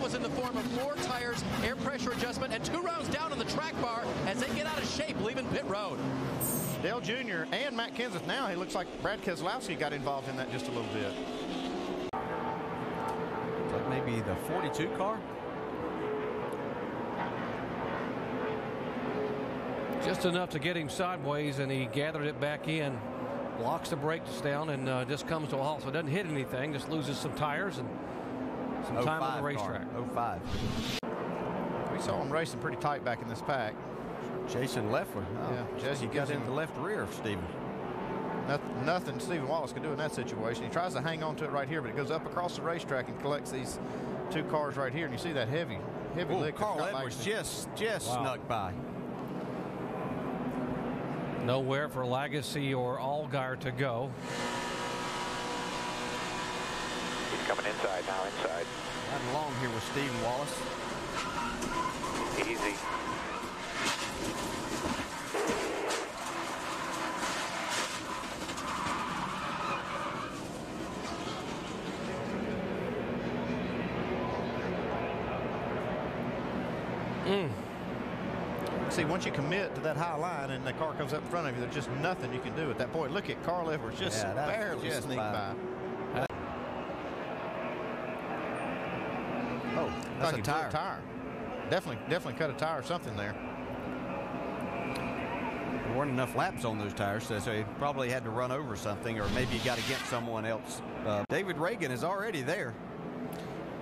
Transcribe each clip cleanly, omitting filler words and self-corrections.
was in the form of more tires, air pressure adjustment, and 2 rounds down on the track bar as they get out of shape leaving pit road. Dale Jr. and Matt Kenseth now, he looks like Brad Keselowski got involved in that just a little bit. It's like maybe the 42 car. Just enough to get him sideways, and he gathered it back in. Locks the brakes down and just comes to a halt. So it doesn't hit anything, just loses some tires and some time on the racetrack. 05. We saw him racing pretty tight back in this pack. Jason Leffler. Oh, Yeah, Jesse got in the left rear of Stephen. Nothing Stephen Wallace could do in that situation. He tries to hang on to it right here, but it goes up across the racetrack and collects these 2 cars right here. And you see that heavy lick. Carl Edwards just snuck by. Nowhere for Lagasse or Allgaier to go. He's coming inside now, inside. Riding along here with Stephen Wallace. Easy. See, once you commit to that high line and the car comes up in front of you, there's just nothing you can do at that point. Look at Carl Edwards just barely sneaked by. Oh, that's a tire. Definitely cut a tire or something there. There weren't enough laps on those tires, so he probably had to run over something, or maybe he got against someone else. David Reagan is already there.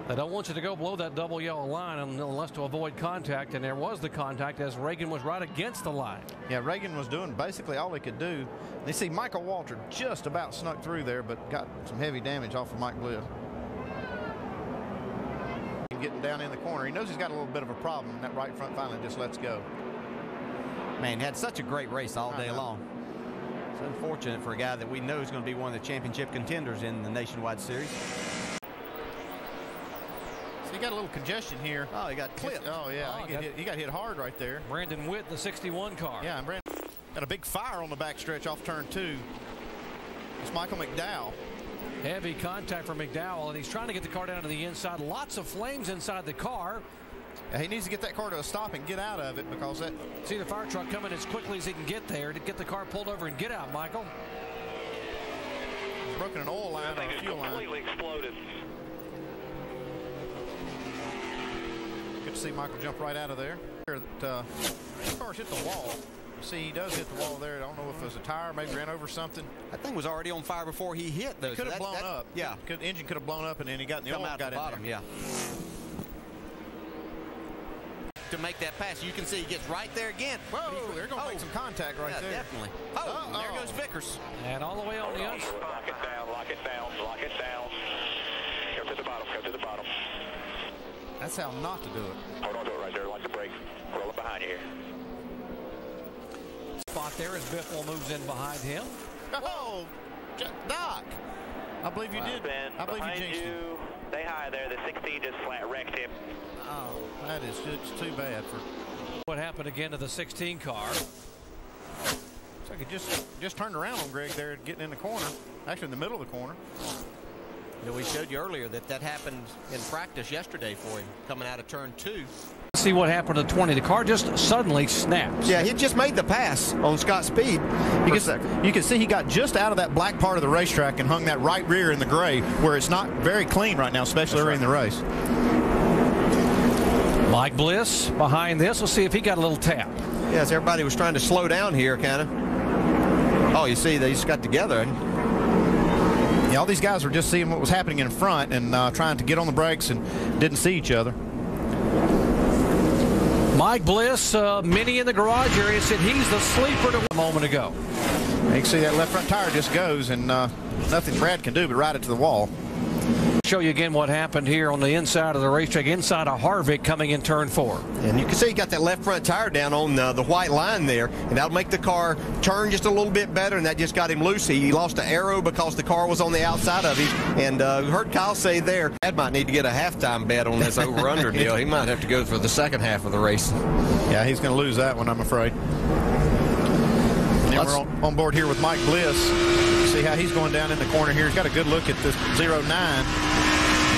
They don't want you to go below that double yellow line unless to avoid contact, and there was the contact as Reagan was right against the line. Yeah, Reagan was doing basically all he could do. You see Michael Walter just about snuck through there, but got some heavy damage off of Mike Bliss. Getting down in the corner, he knows he's got a little bit of a problem, and that right front finally just lets go. Man, had such a great race all day long. It's unfortunate for a guy that we know is going to be one of the championship contenders in the Nationwide Series. So he got a little congestion here. Oh, he got clipped. Oh, yeah, he got hit hard right there. Brandon Witt, the 61 car. Yeah, and Brandon got a big fire on the backstretch off turn 2. It's Michael McDowell. Heavy contact for McDowell, and he's trying to get the car down to the inside. Lots of flames inside the car. Yeah, he needs to get that car to a stop and get out of it, because that... See the fire truck coming as quickly as he can get there to get the car pulled over and get out, Michael. He's broken an oil line or a fuel line. Completely exploded. Good to see Michael jump right out of there. The car's hit the wall. See, he does hit the wall there. I don't know if it was a tire, maybe ran over something. That thing was already on fire before he hit those. Could have blown up. Yeah. The engine could have blown up, and then he got in the oil and got in bottom, there. yeah. To make that pass, you can see he gets right there again. Whoa, they're going to make some contact right there. Definitely. Oh, there goes Vickers. And all the way on the outside. Lock it down, lock it down, lock it down. Go to the bottom, go to the bottom. That's how not to do it. Hold on to it right there, like the brake. Roll it behind you here. Spot there as Biffle moves in behind him. Oh, Doc. I believe you did. I believe you jinxed him. Stay high there. The 16 just flat wrecked him. Oh, that is just too bad for. What happened again to the 16 car? Looks like it just turned around on Greg there, getting in the corner. Actually, in the middle of the corner. You know, we showed you earlier that happened in practice yesterday for him, coming out of turn 2. See what happened to 20. The car just suddenly snaps. Yeah, he just made the pass on Scott Speed. You can see he got just out of that black part of the racetrack and hung that right rear in the gray, where it's not very clean right now, especially early in the race. Mike Bliss behind this. We'll see if he got a little tap. Yes, everybody was trying to slow down here, kind of. Oh, you see, they just got together. Yeah, all these guys were just seeing what was happening in front and trying to get on the brakes and didn't see each other. Mike Bliss, Minnie in the garage area, said he's the sleeper to a moment ago. You can see that left front tire just goes, and nothing Brad can do but ride it to the wall. Show you again what happened here on the inside of the racetrack, inside of Harvick coming in turn 4. And you can see he got that left front tire down on the white line there, and that'll make the car turn just a little bit better, and that just got him loose. He lost an arrow because the car was on the outside of him, and heard Kyle say there, Brad might need to get a halftime bet on this over-under deal. He might have to go for the second half of the race. Yeah, he's going to lose that one, I'm afraid. And we're on board here with Mike Bliss. See how he's going down in the corner here. He's got a good look at this 09.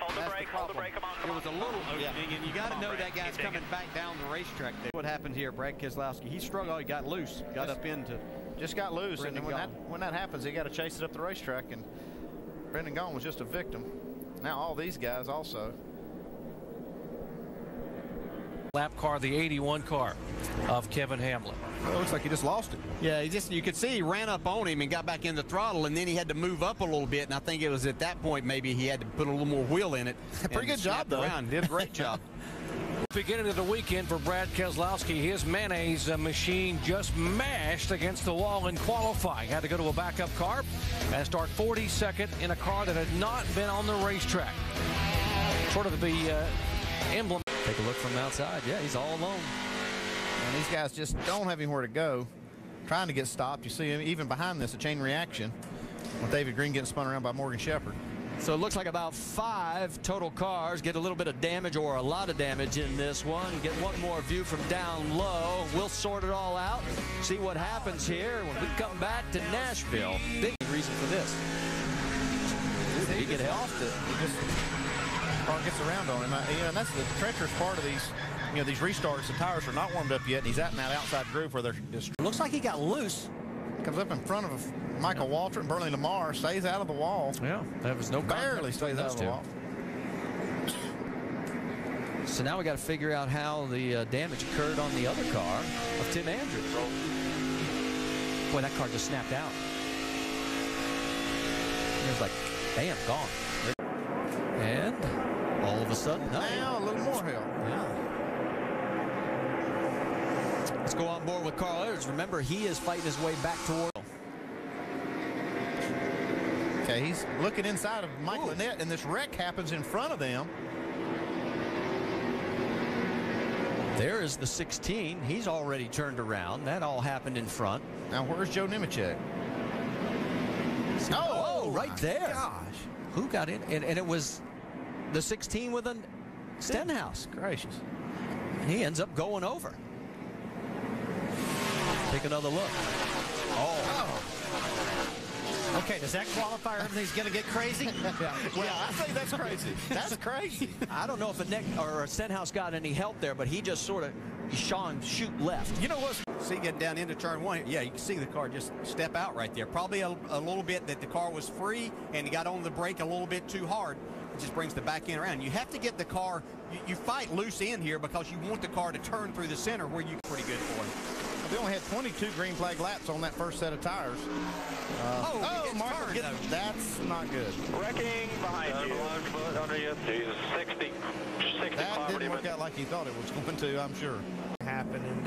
Hold the brake, come on. It was a little opening, and you got to know that guy's coming back down the racetrack there. What happened here, Brad Keselowski? He struggled, he got loose, got up into. Just got loose, and when that happens, he got to chase it up the racetrack, and Brendan Gaughan was just a victim. Now all these guys also. Lap car, the 81 car of Kevin Hamlin. Well, it looks like he just lost it. Yeah, you could see he ran up on him and got back in the throttle, and then he had to move up a little bit, and I think it was at that point maybe he had to put a little more wheel in it. Pretty good job, though. Around. Did a great job. Beginning of the weekend for Brad Keselowski, his mayonnaise machine just mashed against the wall in qualifying. Had to go to a backup car and start 42nd in a car that had not been on the racetrack. Sort of the emblem. Take a look from outside. Yeah, he's all alone. And these guys just don't have anywhere to go. Trying to get stopped. You see him even behind this, a chain reaction with David Green getting spun around by Morgan Shepherd. So it looks like about 5 total cars get a little bit of damage or a lot of damage in this one. Get one more view from down low. We'll sort it all out, see what happens here when we come back to Nashville. Big reason for this. He get help. Car gets around on him. And that's the treacherous part of these. These restarts. The tires are not warmed up yet, and he's out in that outside groove where they're just. Looks like he got loose. Comes up in front of Michael Waltrip and Bernie Lamar, stays out of the wall. Yeah, there was no barely stays out of the wall. So now we got to figure out how the damage occurred on the other car of Tim Andrews. Boy, that car just snapped out. It was like, bam, gone. And all of a sudden, now a little more help. Yeah. Let's go on board with Carl Edwards. Remember, he is fighting his way back toward. Okay, he's looking inside of Mike Lynette, and this wreck happens in front of them. There is the 16. He's already turned around. That all happened in front. Now, where's Joe Nemechek? Oh, right there. Gosh. Who got in? And it was the 16 with a Stenhouse. Gracious. He ends up going over. Take another look. Okay, does that qualify or everything's going to get crazy? Yeah, I think that's crazy. That's crazy. I don't know if a Stenhouse got any help there, but he just sort of shoot left. You know what? See, getting down into turn 1. Yeah, you can see the car just step out right there. Probably a little bit that the car was free and he got on the brake a little bit too hard. It just brings the back end around. You have to get the car. You fight loose in here because you want the car to turn through the center where you pretty good for it. They only had 22 green flag laps on that first set of tires. Mark, that's not good. Wrecking behind you. Foot under you. 60 that didn't work out like he thought it was going to, I'm sure. Happened,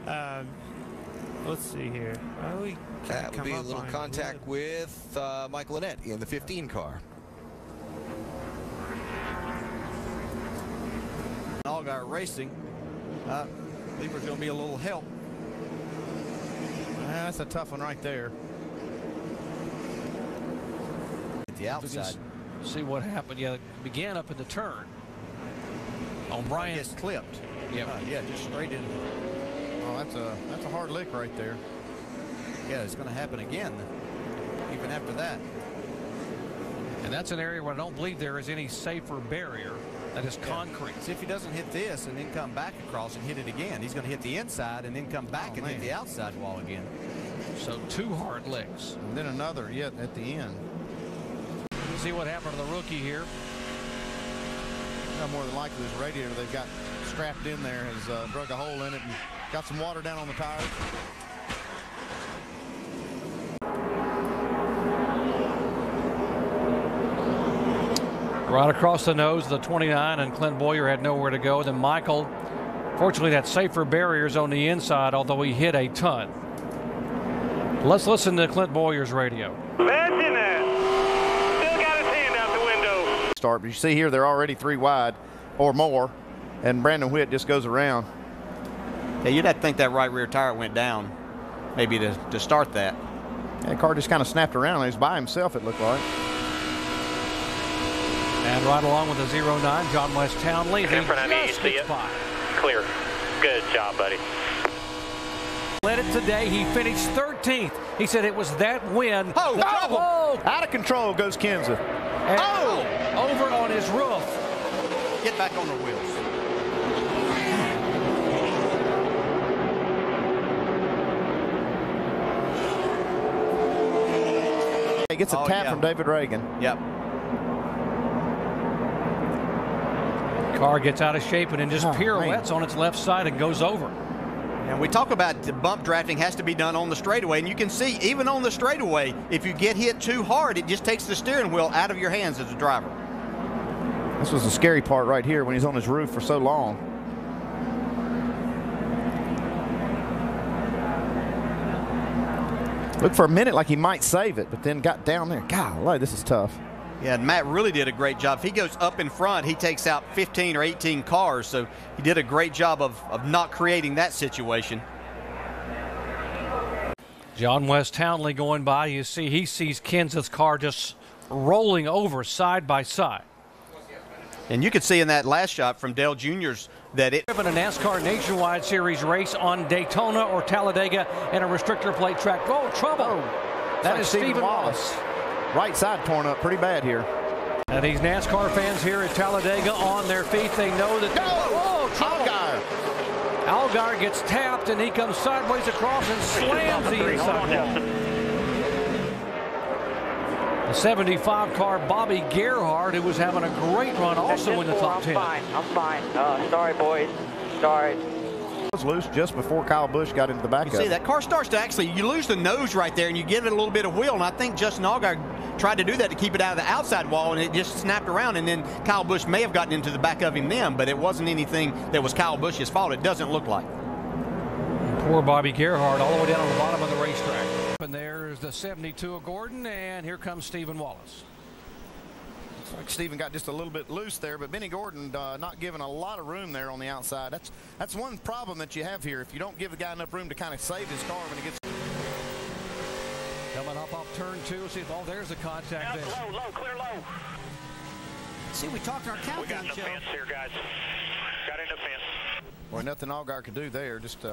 and let's see here. That would be a little contact with Mike Lynette in the 15 car. Allgaier Racing. I believe there's going to be a little help. That's a tough one right there. At the outside. See what happened. Yeah, it began up in the turn. On Brian. Gets clipped. Yeah, just straight in. Oh, that's a hard lick right there. Yeah, it's going to happen again, even after that. And that's an area where I don't believe there is any safer barrier. That is concrete. See if he doesn't hit this and then come back across and hit it again. He's going to hit the inside and then come back and hit the outside wall again. So 2 hard licks. And then another at the end. See what happened to the rookie here. More than likely this radiator they've got strapped in there has drug a hole in it and got some water down on the tires. Right across the nose, the 29, and Clint Boyer had nowhere to go. Then Michael, fortunately, that safer barriers on the inside, although he hit a ton. Let's listen to Clint Boyer's radio. Imagine that. Still got his hand out the window. Start, but you see here they're already 3 wide or more, and Brandon Witt just goes around. Yeah, you'd have to think that right rear tire went down, maybe to start that. And the car just kind of snapped around. He was by himself, it looked like. And right along with the 09, John West Townley. In front of me, see it? Clear. Good job, buddy. Led it today. He finished 13th. He said it was that win. Out of control goes Kenseth. Over on his his roof. Get back on the wheels. He gets a tap from David Reagan. Yep. Car gets out of shape and then just pirouettes on its left side and goes over. And we talk about the bump drafting has to be done on the straightaway, and you can see even on the straightaway, if you get hit too hard, it just takes the steering wheel out of your hands as a driver. This was the scary part right here when he's on his roof for so long. Looked for a minute like he might save it, but then got down there. Golly, this is tough. Yeah, and Matt really did a great job. If he goes up in front, he takes out 15 or 18 cars, so he did a great job of not creating that situation. John West Townley going by. You see, he sees Kenseth's car just rolling over side by side. And you could see in that last shot from Dale Jr.'s that it driven a NASCAR Nationwide Series race on Daytona or Talladega in a restrictor plate track. Oh, trouble. Oh, that is Stephen Wallace. Right side torn up pretty bad here. And these NASCAR fans here at Talladega on their feet, they know that. Allgaier gets tapped and he comes sideways across and slams the inside wall. The 75 car Bobby Gerhardt, who was having a great run also in the top 10. I'm fine. Sorry, boys. Sorry. Was loose just before Kyle Busch got into the back of it. See, that car starts to actually, you lose the nose right there and you give it a little bit of wheel, and I think Justin Allgaier tried to do that to keep it out of the outside wall, and it just snapped around, and then Kyle Busch may have gotten into the back of him then, but it wasn't anything that was Kyle Busch's fault. It doesn't look like. Poor Bobby Gerhardt all the way down on the bottom of the racetrack. And there's the 72 of Gordon, and here comes Stephen Wallace. Looks like Stephen got just a little bit loose there, but Benny Gordon not giving a lot of room there on the outside. That's one problem that you have here. If you don't give the guy enough room to kind of save his car when he gets coming up off turn 2, see if there's a contact there. Low, clear low. See, we talked our countdown. We got in the fence here, guys. Got in the fence. Boy, nothing Allgaier could do there. Just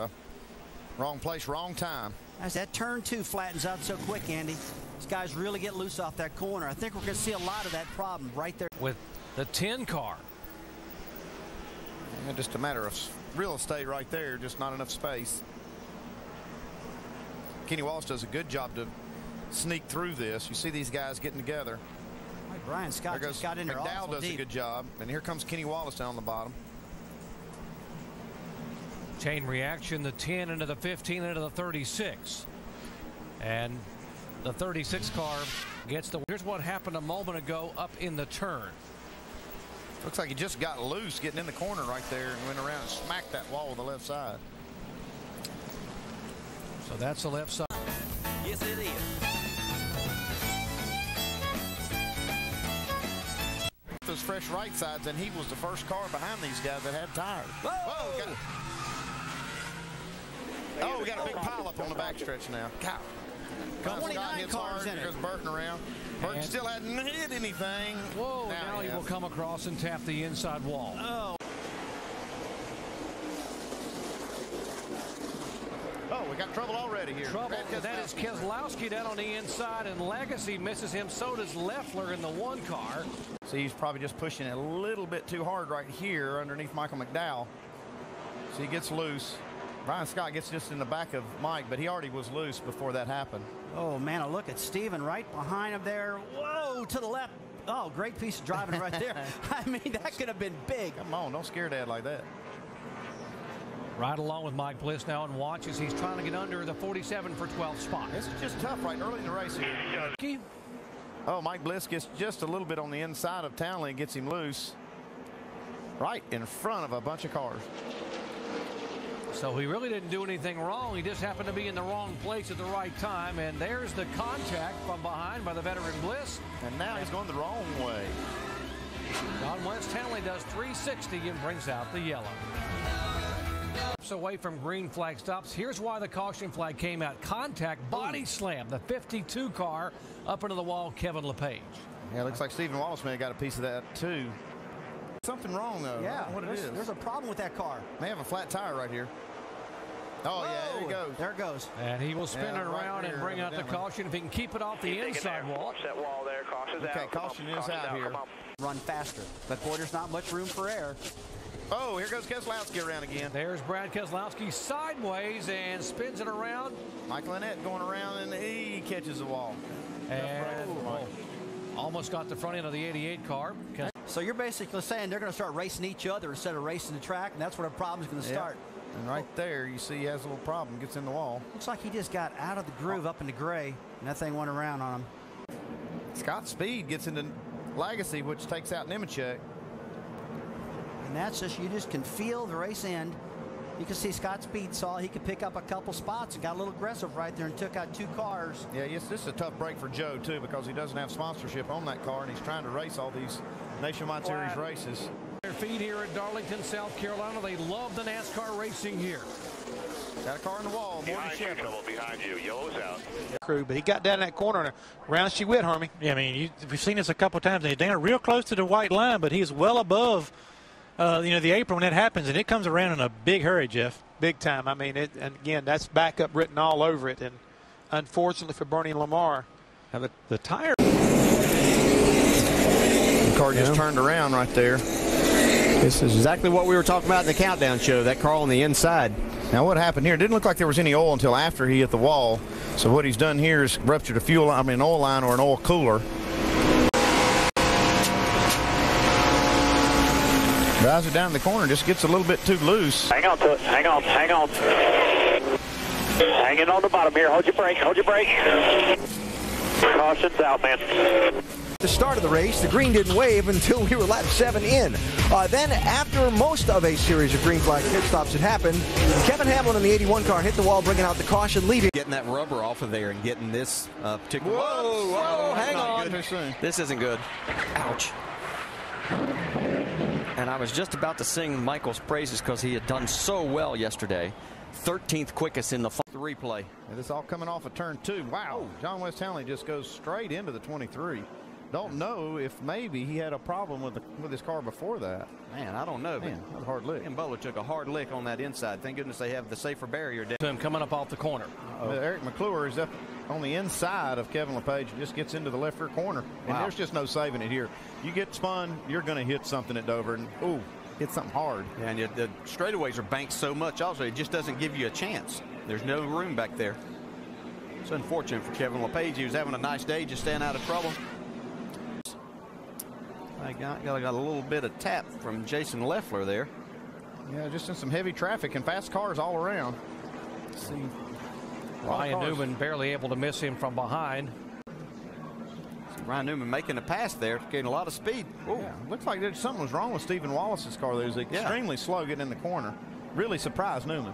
wrong place, wrong time. As that turn 2 flattens out so quick, Andy, these guys really get loose off that corner. I think we're going to see a lot of that problem right there. With the 10 car. And just a matter of real estate right there, just not enough space. Kenny Wallace does a good job to sneak through this. You see these guys getting together. Right, Brian Scott just got in there. McDowell does a good job, and here comes Kenny Wallace down on the bottom. Chain reaction, the 10 into the 15 into the 36. And the 36 car gets the. Here's what happened a moment ago up in the turn. Looks like he just got loose getting in the corner right there and went around and smacked that wall with the left side. So that's the left side. Yes, it is. Those fresh right sides, and he was the first car behind these guys that had tires. Whoa! We got a big pile up on the backstretch now. God. 29 cars in it. There's Burton around. Burton still hadn't hit anything. Whoa, now he will come across and tap the inside wall. Oh, we got trouble already here. Trouble. That is Keselowski down on the inside, and Legacy misses him. So does Leffler in the 1 car. See, he's probably just pushing it a little bit too hard right here underneath Michael McDowell. So he gets loose. Brian Scott gets just in the back of Mike, but he already was loose before that happened. Oh, man, a look at Stephen right behind him there. Whoa, to the left. Oh, great piece of driving right there. I mean, that could have been big. Come on, don't scare Dad like that. Right along with Mike Bliss now and watches. He's trying to get under the 47 for 12 spot. This is just tough right early in the race here. Oh, Mike Bliss gets just a little bit on the inside of Townley and gets him loose. Right in front of a bunch of cars. So he really didn't do anything wrong. He just happened to be in the wrong place at the right time. And there's the contact from behind by the veteran Bliss. And now he's going the wrong way. John West Townley does 360 and brings out the yellow. Away from green flag stops. Here's why the caution flag came out. Contact, body slam. The 52 car up into the wall, Kevin LePage. Yeah, it looks like Stephen Wallace may have got a piece of that too. Something wrong though. Yeah, what it is. There's a problem with that car. May have a flat tire right here. Oh, yeah, there he goes. There it goes. And he will spin it around and bring out the caution if he can keep it off the inside wall. Watch that wall there. Caution's out. Okay, caution is out here. run faster. But boy, there's not much room for error. Oh, here goes Keselowski around again. There's Brad Keselowski sideways and spins it around. Michael Annett going around, and he catches the wall. And almost got the front end of the 88 car. So you're basically saying they're going to start racing each other instead of racing the track, and that's where the problem's going to start. And right there, you see he has a little problem, gets in the wall. Looks like he just got out of the groove up into gray, and that thing went around on him. Scott Speed gets into Legacy, which takes out Nemechek. And that's just, you just can feel the race end. You can see Scott Speed saw he could pick up a couple spots and got a little aggressive right there and took out 2 cars. Yeah, yes, this is a tough break for Joe, too, because he doesn't have sponsorship on that car, and he's trying to race all these Nationwide Series races. Their feed here at Darlington, South Carolina. They love the NASCAR racing here. Got a car in the wall. Behind you. Yellow's out. Crew, but he got down that corner and around she went, Hermie. Yeah, I mean, we've seen this a couple of times. He's down real close to the white line, but he's well above, the apron when that happens, and it comes around in a big hurry, Jeff. Big time. I mean, and again, that's backup written all over it. And unfortunately for Bernie and Lamar, the tire. The car just turned around right there. This is exactly what we were talking about in the countdown show, that car on the inside. Now what happened here, it didn't look like there was any oil until after he hit the wall. So what he's done here is ruptured an oil line or an oil cooler. Drives it down the corner, just gets a little bit too loose. Hang on to it. Hang on. Hanging on the bottom here. Hold your brake. Caution's out, man. The start of the race, the green didn't wave until we were lap 7 in. Then, after most of a series of green flag pit stops had happened, Kevin Hamlin in the 81 car hit the wall, bringing out the caution, leaving. Getting that rubber off of there and getting this particular. Whoa, hang on. This isn't good. Ouch. And I was just about to sing Michael's praises because he had done so well yesterday. 13th quickest in the replay. And this all coming off of turn 2. Wow. John West Townley just goes straight into the 23. Don't know if maybe he had a problem with his car before that. Man, I don't know. Man, that was a hard lick. And Butler took a hard lick on that inside. Thank goodness they have the safer barrier down. Him coming up off the corner. Eric McClure is up on the inside of Kevin LePage and just gets into the left rear corner. And there's just no saving it here. You get spun, you're going to hit something at Dover. And, hit something hard. Yeah, and the straightaways are banked so much also, it just doesn't give you a chance. There's no room back there. It's unfortunate for Kevin LePage. He was having a nice day, just staying out of trouble. I got a little bit of tap from Jason Leffler there. Yeah, just in some heavy traffic and fast cars all around. Let's see. Ryan Newman barely able to miss him from behind. Ryan Newman making a pass there, getting a lot of speed. Yeah, looks like something was wrong with Stephen Wallace's car. He was extremely slow getting in the corner. Really surprised Newman.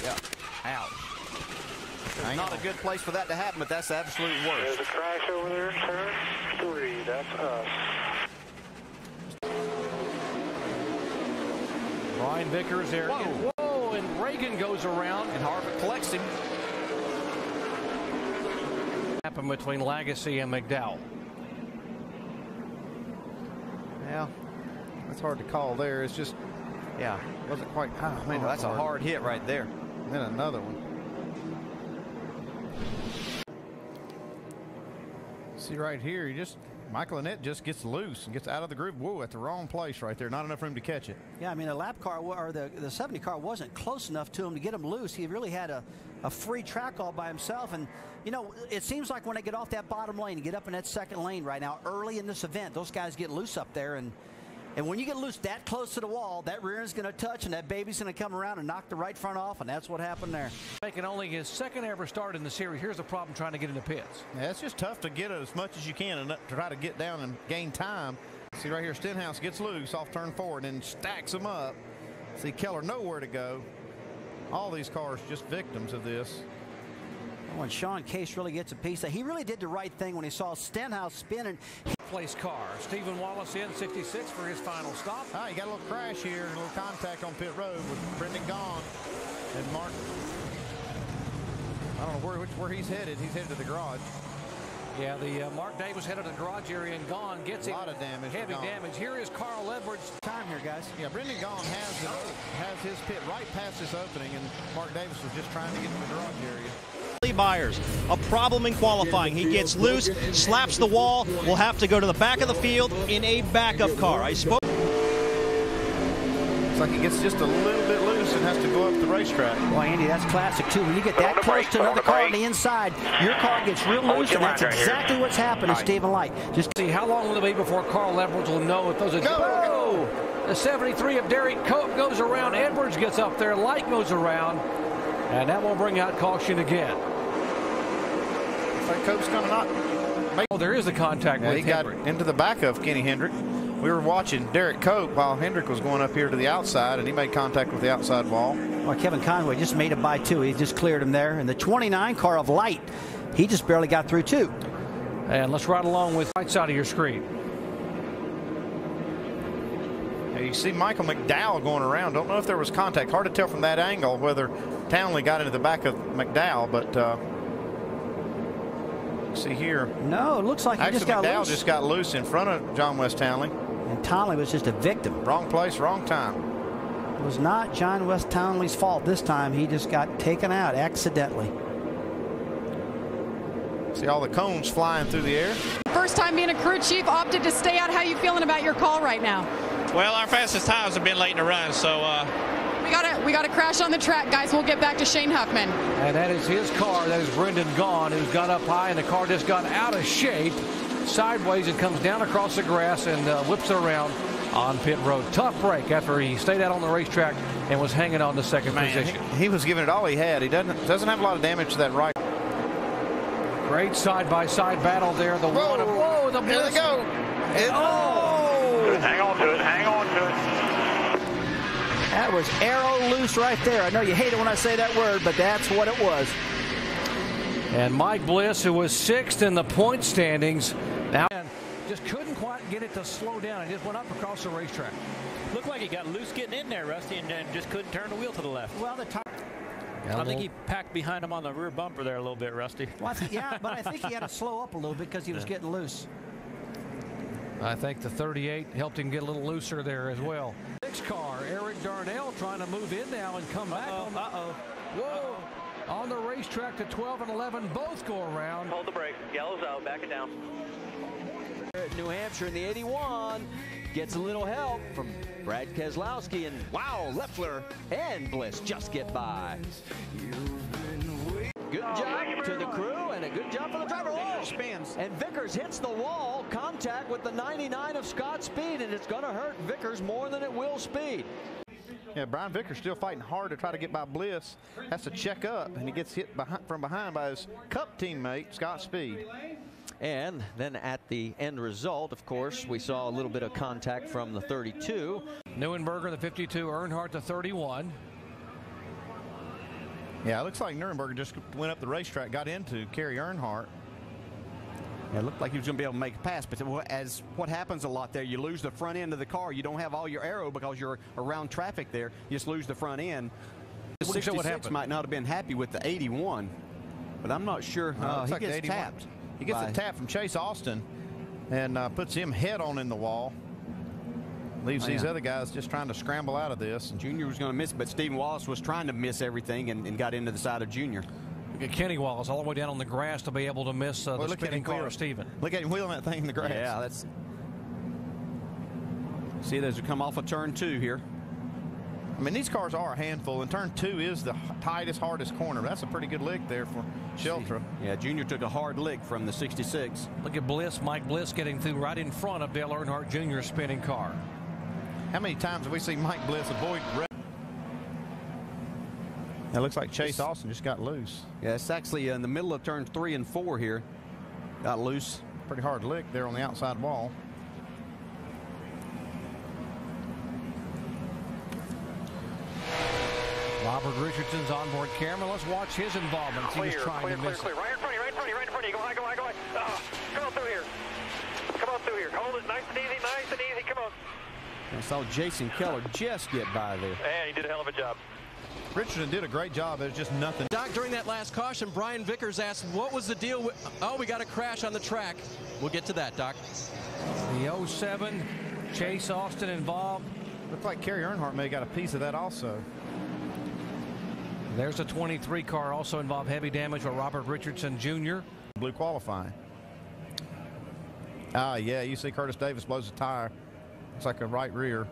Yeah. Ouch. Not a good place for that to happen, but that's the absolute worst. There's a crash over there, turn 3. That's us. Brian Vickers there. Whoa, and Reagan goes around. And Harvick collects him. Happened between Legacy and McDowell. Yeah, that's hard to call there. It's just, wasn't quite. Oh, man, that's a hard hit right there. And then another one. See right here, Michael Annett just gets loose and gets out of the groove. Whoa, at the wrong place right there. Not enough room to catch it. Yeah, I mean, the lap car or the 70 car wasn't close enough to him to get him loose. He really had a free track all by himself. And, it seems like when they get off that bottom lane and get up in that second lane right now, early in this event, those guys get loose up there. And when you get loose that close to the wall, that rear end's going to touch and that baby's going to come around and knock the right front off, and that's what happened there. Making only his second ever start in the series. Here's the problem trying to get into pits. Yeah, it's just tough to get as much as you can and to try to get down and gain time. See right here, Stenhouse gets loose off turn 4 and then stacks them up. See Keller nowhere to go. All these cars just victims of this. When Sean Case really gets a piece, he really did the right thing when he saw Stenhouse spinning. Place car. Stephen Wallace in 66 for his final stop. You got a little crash here, a little contact on pit road with Brendan Gaughan and Mark. I don't know where he's headed. He's headed to the garage. Yeah, the Mark Davis headed to the garage area and Gaughan gets a lot of damage. Heavy damage. Here is Carl Edwards. Time here, guys. Yeah, Brendan Gaughan has his pit right past this opening, and Mark Davis was just trying to get to the garage area. Byers, a problem in qualifying. He gets loose, slaps the wall, will have to go to the back of the field in a backup car. I spoke. Looks like he gets just a little bit loose and has to go up the racetrack. Well, Andy, that's classic, too. When you get that close to another car on the inside, your car gets real loose, and that's exactly what's happened to Stephen Light. Just see how long will it be before Carl Edwards will know if those are... Go! The 73 of Derek Cope goes around. Edwards gets up there. Light goes around. And that will bring out caution again. Looks like Cope's going to not make... Oh, there is a contact with he Hendrick. Got into the back of Kenny Hendrick. We were watching Derek Cope while Hendrick was going up here to the outside, and he made contact with the outside wall. Well, Kevin Conway just made it by 2. He just cleared him there. And the 29 car of Light, he just barely got through 2. And let's ride along with right side of your screen. You see Michael McDowell going around. Don't know if there was contact. Hard to tell from that angle whether Townley got into the back of McDowell, but see here. No, it looks like he just got McDowell loose. just got loose in front of John West Townley. And Townley was just a victim. Wrong place, wrong time. It was not John West Townley's fault this time. He just got taken out accidentally. See all the cones flying through the air. First time being a crew chief, opted to stay out. How you feeling about your call right now? Well, our fastest times have been late in the run, so we got to crash on the track, guys. We'll get back to Shane Huffman. And that is his car. That is Brendan Gaughan, who's got up high, and the car just got out of shape sideways and comes down across the grass and whips it around on pit road. Tough break after he stayed out on the racetrack and was hanging on to second position. He was giving it all he had. He doesn't have a lot of damage to that right. Great side-by-side battle there. The whoa, the Here they go. Hang on to it. Hang on to it. That was arrow loose right there. I know you hate it when I say that word, but that's what it was. And Mike Bliss, who was 6th in the point standings, now just couldn't quite get it to slow down. It just went up across the racetrack. Looked like he got loose getting in there, Rusty, and just couldn't turn the wheel to the left. Well, the tire. I think he packed behind him on the rear bumper there a little bit, Rusty. Well, yeah, but I think he had to slow up a little bit because he was getting loose. I think the 38 helped him get a little looser there as well. 6 car, Eric Darnell trying to move in now and come back. Whoa. On the racetrack, the 12 and 11 both go around. Hold the brake. Yellow's out. Back it down. New Hampshire in the 81 gets a little help from Brad Keselowski, and wow, Leffler and Bliss just get by. Good job to the crew and a good job for the driver. Oh, spins. And Vickers hits the wall, contact with the 99 of Scott Speed, and it's going to hurt Vickers more than it will Speed. Yeah, Brian Vickers still fighting hard to try to get by Bliss. Has to check up, and he gets hit from behind by his Cup teammate, Scott Speed. And then at the end result, of course, we saw a little bit of contact from the 32. Neuenberger, the 52, Earnhardt, the 31. Yeah, it looks like Neuenberger just went up the racetrack, got into Kerry Earnhardt. Yeah, it looked like he was going to be able to make a pass, but as what happens a lot there, you lose the front end of the car. You don't have all your aero because you're around traffic there. You just lose the front end. The 66 might not have been happy with the 81, but I'm not sure. He like gets tapped. He gets a tap from Chase Austin and puts him head on in the wall. Leaves these other guys just trying to scramble out of this. Junior was going to miss it, but Stephen Wallace was trying to miss everything and got into the side of Junior. Look at Kenny Wallace all the way down on the grass to be able to miss the spinning car of Steven. Look at him wheeling that thing in the grass. Yeah, that's. See, there's a come off of turn 2 here. I mean, these cars are a handful, and turn 2 is the tightest, hardest corner. That's a pretty good lick there for Sheltra. Yeah, Junior took a hard lick from the 66. Look at Bliss, Mike Bliss getting through right in front of Dale Earnhardt Jr.'s spinning car. How many times have we seen Mike Bliss avoid? It looks like Chase Austin just got loose. Yeah, it's actually in the middle of turns 3 and 4 here. Got loose. Pretty hard lick there on the outside wall. Robert Richardson's onboard camera. Let's watch his involvement. He was trying to miss it. Right in front of you, right in front of you, right in front of you. Go high, go high, go high. Come on through here. Come on through here. Hold it nice and easy, Come on. I saw Jason Keller just get by there. And he did a hell of a job. Richardson did a great job. There's just nothing. Doc, during that last caution, Brian Vickers asked, what was the deal with, we got a crash on the track. We'll get to that, Doc. The 07, Chase Austin involved. Looks like Kerry Earnhardt may have got a piece of that also. There's a 23 car also involved heavy damage with Robert Richardson Jr. Blue qualifying. Yeah, you see Curtis Davis blows a tire. It's like a right rear.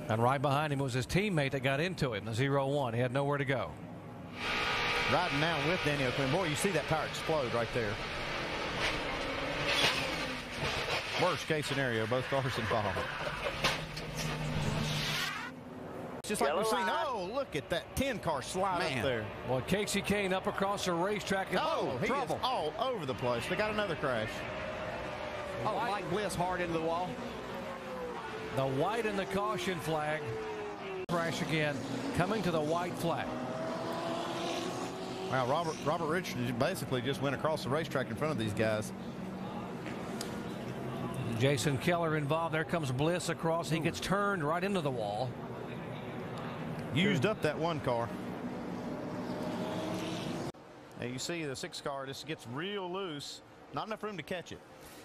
And right behind him was his teammate that got into it in the 0-1. He had nowhere to go. Riding now with Danny O'Quinn. Boy, you see that tire explode right there. Worst case scenario, both cars involved. Just like we've seen. Oh, look at that 10 car slide up there. Well, Casey Kane up across the racetrack. Oh, he trouble. is all over the place. They got another crash. Oh, Mike Bliss hard into the wall. The white and the caution flag. Crash again, coming to the white flag. Wow, Robert Richards basically just went across the racetrack in front of these guys. Jason Keller involved. There comes Bliss across. He gets turned right into the wall. Used up that one car. And you see the 6 car just gets real loose. Not enough room to catch it.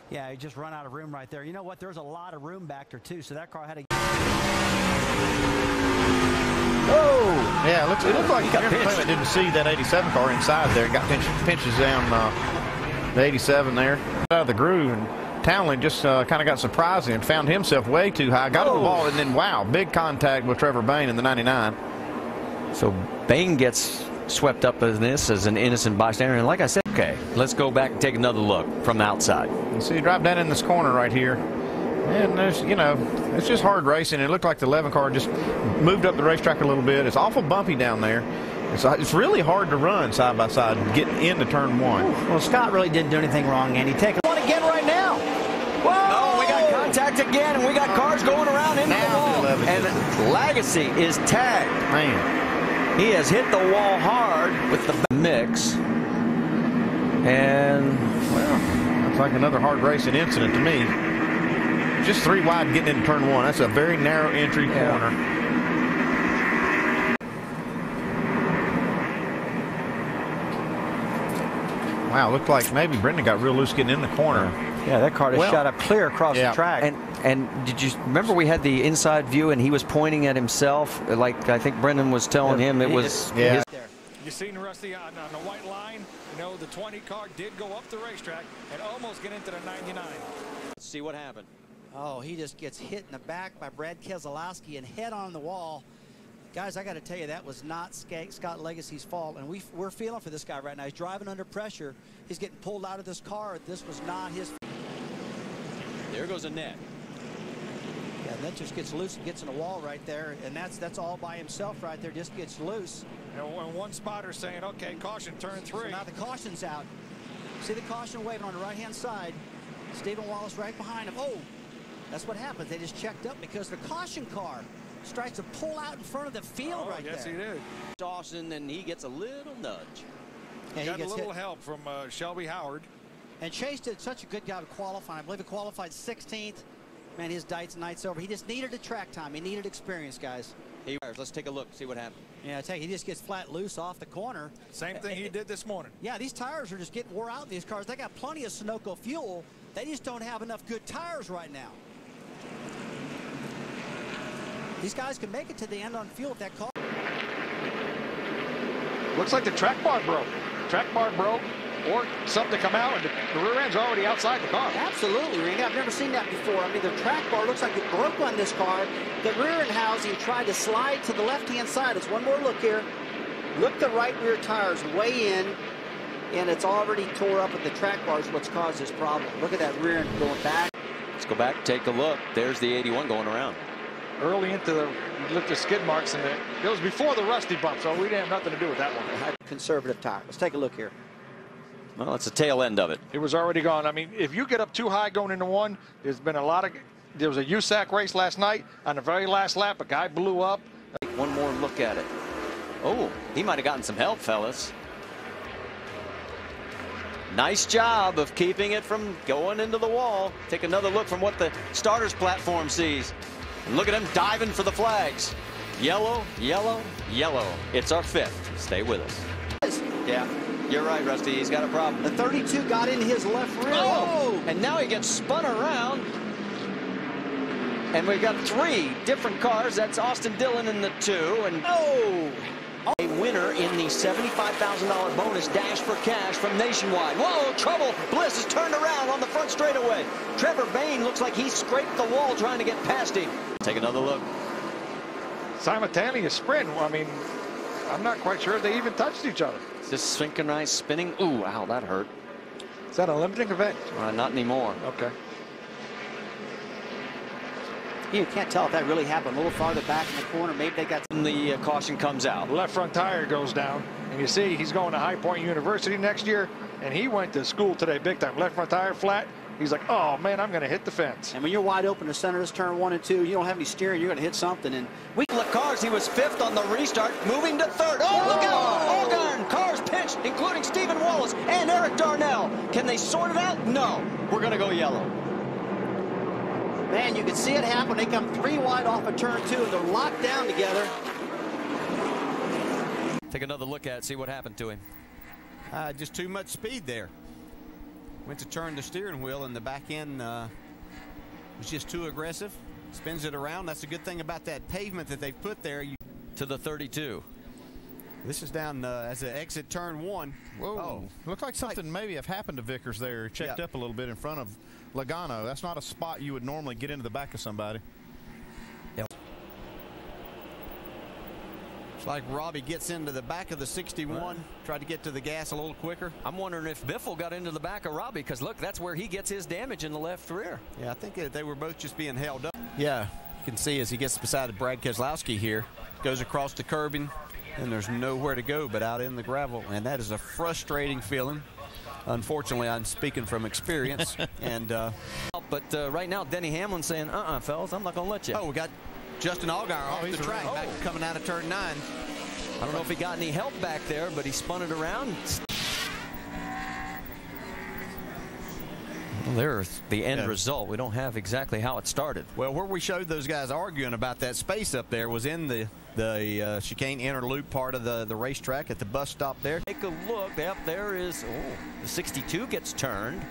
Yeah, he just run out of room right there. You know what? There's a lot of room back there, too, so that car had to... Whoa! Yeah, it looked like Jeremy Clement didn't see that 87 car inside there. Got pinches down the 87 there. Out of the groove, and Townley just kind of got surprised and found himself way too high. Got on the ball, and then, wow, big contact with Trevor Bain in the 99. So Bain gets swept up in this as an innocent bystander. And like I said, okay, let's go back and take another look from the outside. You see, drive down in this corner right here. And there's, you know, it's just hard racing. It looked like the 11 car just moved up the racetrack a little bit. It's awful bumpy down there. It's really hard to run side by side and get into turn 1. Well, Scott really didn't do anything wrong, Andy. Take one again right now. Whoa! Oh, we got contact again, and we got cars going around into the wall. And Lagacy is tagged. Man. He has hit the wall hard with the mix. And, well, it's like another hard racing incident to me. Just 3 wide getting into turn 1. That's a very narrow entry corner. Wow, looked like maybe Brendan got real loose getting in the corner. Yeah, that car just shot up clear across the track. And did you remember we had the inside view and he was pointing at himself? Like I think Brendan was telling him it was his. You seen Rusty on the white line? You know, the 20 car did go up the racetrack and almost get into the 99. Let's see what happened. Oh, he just gets hit in the back by Brad Keselowski and head on the wall. Guys, I got to tell you, that was not Scott Legacy's fault, and we're feeling for this guy right now. He's driving under pressure. He's getting pulled out of this car. This was not his fault. There goes Annette. Yeah, Annette just gets loose and gets in a wall right there, and that's all by himself right there. Just gets loose. And one spotter saying, okay, caution, turn 3. So now the caution's out. See the caution waving on the right-hand side. Stephen Wallace right behind him. Oh, that's what happens. They just checked up because the caution car tries to pull out in front of the field right yes, there. Yes, he did. Dawson, and he gets a little nudge. He got a little help from Shelby Howard. And Chase did such a good job of qualifying. I believe he qualified 16th. Man, his night's over. He just needed a track time. He needed experience, guys. Let's take a look, see what happened. Yeah, he just gets flat loose off the corner. Same thing he did this morning. Yeah, these tires are just getting wore out in these cars. They got plenty of Sunoco fuel. They just don't have enough good tires right now. These guys can make it to the end on fuel if that car. Looks like the track bar broke. Track bar broke, or something to come out, and the rear end's already outside the car. Absolutely, Ring. I've never seen that before. I mean, the track bar looks like it broke on this car. The rear end housing tried to slide to the left-hand side. It's one more look here. Look, the right rear tires way in, and it's already tore up at the track bar is what's caused this problem. Look at that rear end going back. Let's go back, take a look. There's the 81 going around. Early into the, look at skid marks, and it was before the Rusty bump, so we didn't have nothing to do with that one. Conservative tire. Let's take a look here. Well, that's the tail end of it. It was already gone. I mean, if you get up too high going into one, there's been a lot of, there was a USAC race last night. On the very last lap, a guy blew up. One more look at it. Oh, he might have gotten some help, fellas. Nice job of keeping it from going into the wall. Take another look from what the starters platform sees. And look at him diving for the flags. Yellow, yellow, yellow. It's our 5th. Stay with us. Yeah, you're right, Rusty. He's got a problem. The 32 got in his left rear. Oh! And now he gets spun around. And we've got 3 different cars. That's Austin Dillon in the 2. And a win Danny, $75,000 bonus dash for cash from Nationwide. Whoa, trouble. Bliss is turned around on the front straightaway. Trevor Bayne looks like he scraped the wall trying to get past him. Take another look. Simultaneous sprint. I mean, I'm not quite sure they even touched each other. Is this synchronized spinning? Ooh, ow, that hurt. Is that a limiting event? Not anymore. Okay. You can't tell if that really happened a little farther back in the corner. Maybe they got... The caution comes out. Left front tire goes down. And you see he's going to High Point University next year. And he went to school today big time. Left front tire flat. He's like, oh, man, I'm going to hit the fence. And when you're wide open to center this turn 1 and 2, you don't have any steering. You're going to hit something. And Cars, he was 5th on the restart, moving to 3rd. Oh, look out! Allgarn, cars pinched, including Stephen Wallace and Eric Darnell. Can they sort it out? No. We're going to go yellow. Man, you can see it happen. They come 3 wide off of turn 2, and they're locked down together. Take another look at it, see what happened to him. Just too much speed there. Went to turn the steering wheel, and the back end was just too aggressive. Spins it around. That's a good thing about that pavement that they've put there. To the 32. This is down as an exit turn 1. Whoa. Oh. Looked like something maybe have happened to Vickers there. Checked up a little bit in front of Logano. That's not a spot you would normally get into the back of somebody. Yep. It's like Robbie gets into the back of the 61, tried to get to the gas a little quicker. I'm wondering if Biffle got into the back of Robbie, because look, that's where he gets his damage in the left rear. Yeah, I think they were both just being held up. Yeah, you can see as he gets beside Brad Keselowski here, goes across the curbing, and there's nowhere to go but out in the gravel, and that is a frustrating feeling. Unfortunately, I'm speaking from experience. And but right now, Denny Hamlin's saying, fellas, I'm not going to let you. Oh, we got Justin Allgaier off the track, coming out of turn 9. I don't know if he got any help back there, but he spun it around. Well, there's the end result. We don't have exactly how it started. Well, where we showed those guys arguing about that space up there was in the chicane inner loop part of the racetrack at the bus stop there. Take a look. Yep, there is. Oh, the 62 gets turned.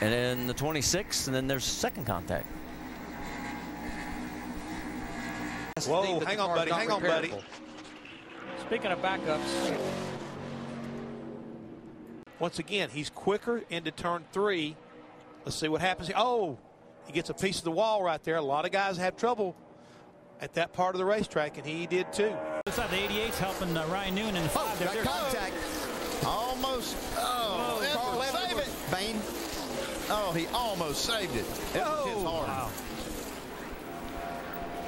And then the 26, and then there's second contact. Whoa, hang on, buddy. Hang on, buddy. Speaking of backups. Once again, he's quicker into turn 3. Let's see what happens. Oh, he gets a piece of the wall right there. A lot of guys have trouble at that part of the racetrack, and he did too. Looks like the 88's helping Ryan Newman in the 5. Got contact. Almost. Oh, save it. Bayne. Oh, he almost saved it. It was his hard. Wow.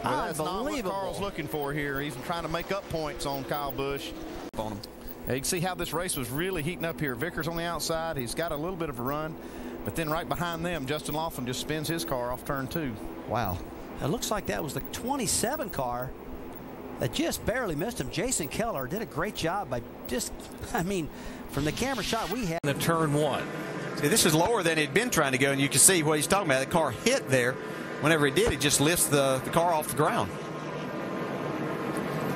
Well, that's not what Carl's looking for here. He's trying to make up points on Kyle Busch. On him. You can see how this race was really heating up here. Vickers on the outside. He's got a little bit of a run. But then right behind them, Justin Laughlin just spins his car off turn 2. Wow. It looks like that was the 27 car that just barely missed him. Jason Keller did a great job by just, I mean, from the camera shot we had. The turn 1. See, this is lower than he'd been trying to go, and you can see what he's talking about. The car hit there. Whenever he did, he just lifts the car off the ground.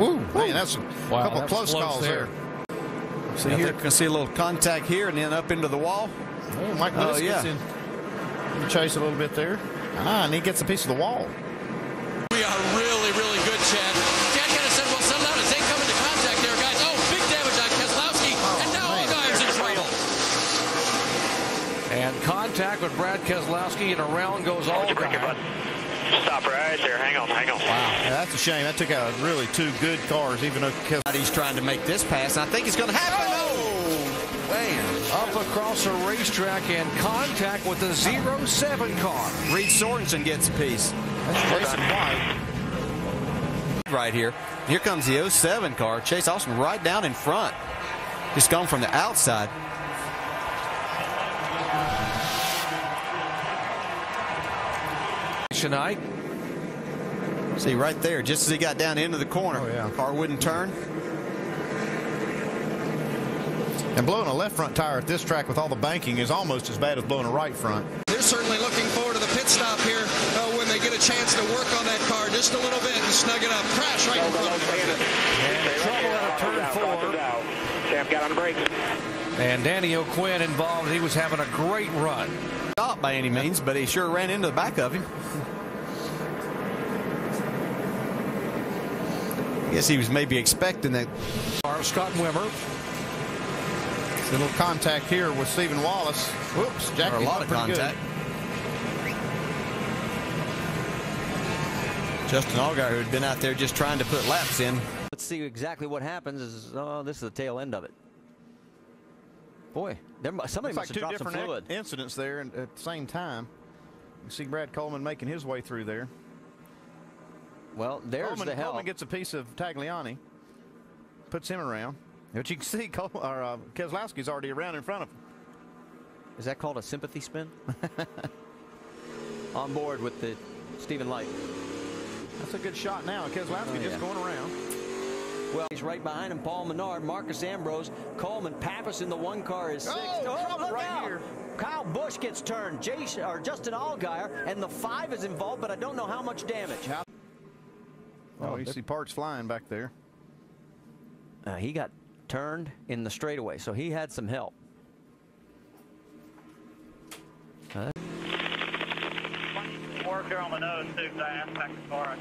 Ooh, man, that's a couple close calls there. See here, you can see a little contact here and then up into the wall. Oh, Mike Willis gets in. Chase a little bit there. And he gets a piece of the wall. We are really, really good, Chad. Chad kind of said, well, settle down as they come into contact there, guys. Oh, big damage on Keselowski, and now Allgaier's in trouble. And contact with Brad Keselowski, and around goes Allgaier. Stop right there. Hang on, hang on. Wow, yeah, that's a shame. That took out really 2 good cars, even though he's trying to make this pass. I think it's going to happen. Oh, man. Up across the racetrack and contact with the 07 car. Reed Sorensen gets a piece. That's racing white. Right here. Here comes the 07 car. Chase Austin right down in front. Just gone from the outside. Tonight. See right there, just as he got down into the corner, car wouldn't turn. And blowing a left front tire at this track with all the banking is almost as bad as blowing a right front. They're certainly looking forward to the pit stop here when they get a chance to work on that car just a little bit and snug it up. Crash right in front of him. And trouble at turn 4. Sam got on the brakes. And Danny O'Quinn involved. He was having a great run. Not by any means, but he sure ran into the back of him. I guess he was maybe expecting that. Scott Wimmer. A little contact here with Stephen Wallace. Whoops, Jack. A lot of contact. Justin Allgaier, who had been out there just trying to put laps in. Let's see exactly what happens. This is the tail end of it. Boy, somebody must have dropped some fluid. Two different incidents there at the same time. You see Brad Coleman making his way through there. Well, there's the help. Coleman gets a piece of Tagliani, puts him around. But you can see Keselowski's already around in front of him. Is that called a sympathy spin? On board with the Stephen Light. That's a good shot now. Keselowski just going around. Well, he's right behind him. Paul Menard, Marcus Ambrose, Coleman, Pappas in the one car is 6th. Oh, look out. Here. Kyle Busch gets turned. Justin Allgaier, and the 5 is involved, but I don't know how much damage. Oh, you see parts flying back there. He got turned in the straightaway, so he had some help. Work here on the nose, too, because I asked back the car.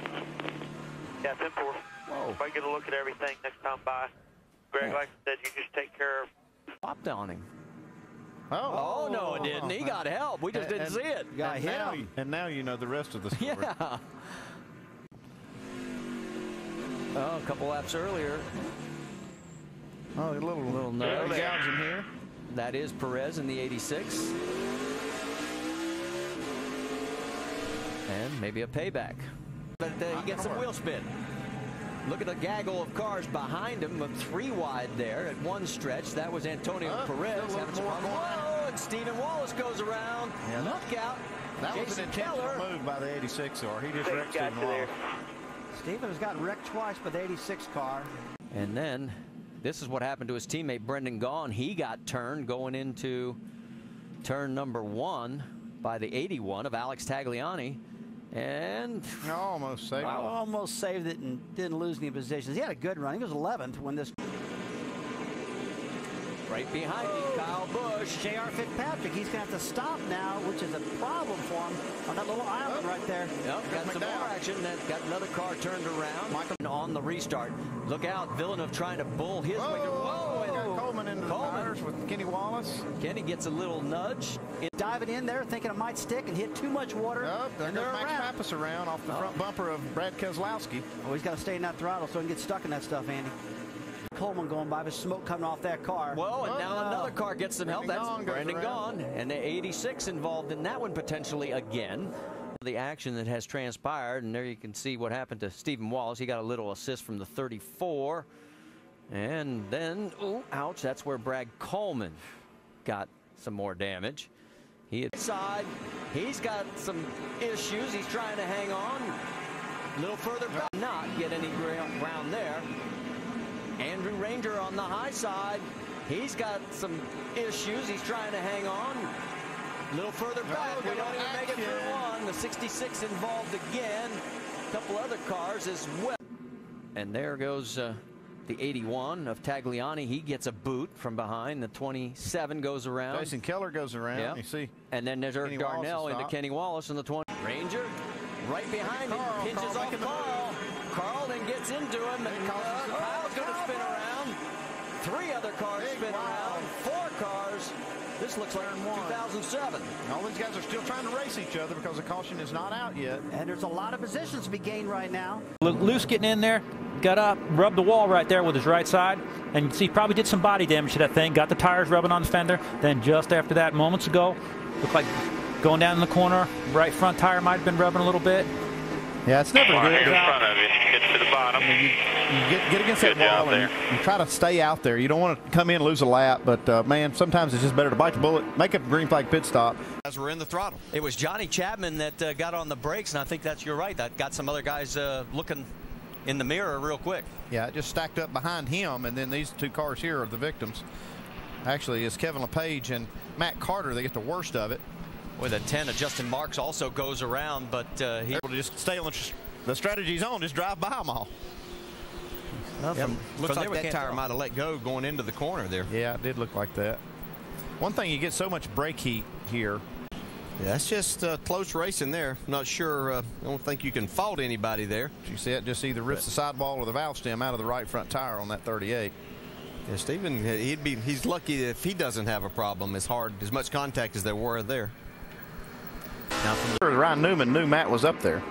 Yeah, 10-4. Whoa. If I get a look at everything next time by, Greg, like I said, you just take care of. Popped on him. Oh, no, it didn't. He got help. We just didn't see it. And now you know the rest of the story. Yeah. Oh, a couple laps earlier. Oh, a little nose. gouging here. That is Perez in the 86. And maybe a payback. But he gets some wheel spin. Look at the gaggle of cars behind him, 3 wide there at one stretch. That was Antonio Perez having some problems. Whoa, and Stephen Wallace goes around. Yeah, look out. That was an intentional move by the 86R. He just wrecked Stephen Wallace. Stephen has gotten wrecked twice by the 86 car. And then this is what happened to his teammate Brendan Gaughan. He got turned going into turn number 1 by the 81 of Alex Tagliani. And almost saved it. Almost saved it and didn't lose any positions. He had a good run. He was 11th when this. Right behind him, Kyle Busch. J.R. Fitzpatrick, he's going to have to stop now, which is a problem for him on that little island right there. Yep, got some more action. Got another car turned around. On the restart. Look out, Villeneuve trying to bull his way through. Whoa! Coleman into the tires with Kenny Wallace. Kenny gets a little nudge. Diving in there, thinking it might stick and hit too much water. There goes Max Pappas around off the front bumper of Brad Keselowski. Oh, he's got to stay in that throttle so he can get stuck in that stuff, Andy. Coleman going by with smoke coming off that car. Whoa, and now another car gets some help. That's Brendan Gaughan. And the 86 involved in that one potentially again. The action that has transpired, and there you can see what happened to Stephen Wallace. He got a little assist from the 34. And then, ouch, that's where Brad Coleman got some more damage. Inside, he's got some issues. He's trying to hang on. A little further back, not get any ground there. Andrew Ranger on the high side. He's got some issues. He's trying to hang on. A little further back. We don't even make it through one. The 66 involved again. A couple other cars as well. And there goes the 81 of Tagliani. He gets a boot from behind. The 27 goes around. Jason Keller goes around. Yeah. You see. And then there's Eric Darnell into Kenny Wallace in the 20. Ranger right behind him. Pinches off Carl. Carl then gets into him. And Kyle's going to spin around. 3 other cars spin around. 4 cars. This looks like 2007. All these guys are still trying to race each other because the caution is not out yet. And there's a lot of positions to be gained right now. Loose getting in there, got up, rubbed the wall right there with his right side. And you see, probably did some body damage to that thing. Got the tires rubbing on the fender. Then just after that, moments ago, looked like going down in the corner, right front tire might have been rubbing a little bit. Yeah, it's never good. In front of you. Get to the bottom. You get against that wall and you try to stay out there. You don't want to come in and lose a lap, but man, sometimes it's just better to bite the bullet, make a green flag pit stop. As we're in the throttle. It was Johnny Chapman that got on the brakes, and I think you're right. That got some other guys looking in the mirror real quick. Yeah, it just stacked up behind him, and then these 2 cars here are the victims. Actually, it's Kevin LePage and Matt Carter. They get the worst of it. With a 10 of Justin Marks also goes around, but he able to just stay on the strategy's on, just drive by them all. Looks like that tire might have let go going into the corner there. Yeah, it did look like that. One thing, you get so much brake heat here. Yeah, that's just close racing there. Not sure. I don't think you can fault anybody there. You see that just either rips the sidewall or the valve stem out of the right front tire on that 38. Yeah, Stephen, he's lucky if he doesn't have a problem. As much contact as there were there. Now from Ryan Newman knew Matt was up there.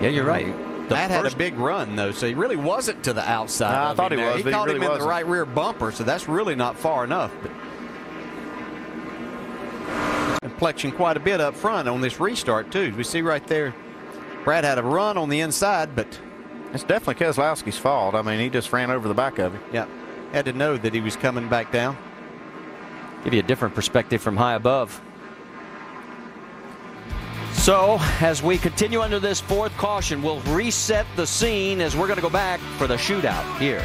Yeah, you're right. Matt had a big run, though, so he really wasn't to the outside. I thought he was. He caught him in the right rear bumper, so that's really not far enough. But inflection quite a bit up front on this restart, too. We see right there, Brad had a run on the inside, but it's definitely Keselowski's fault. I mean, he just ran over the back of it. Yeah, had to know that he was coming back down. Give you a different perspective from high above. So, as we continue under this fourth caution, we'll reset the scene as we're going to go back for the shootout here.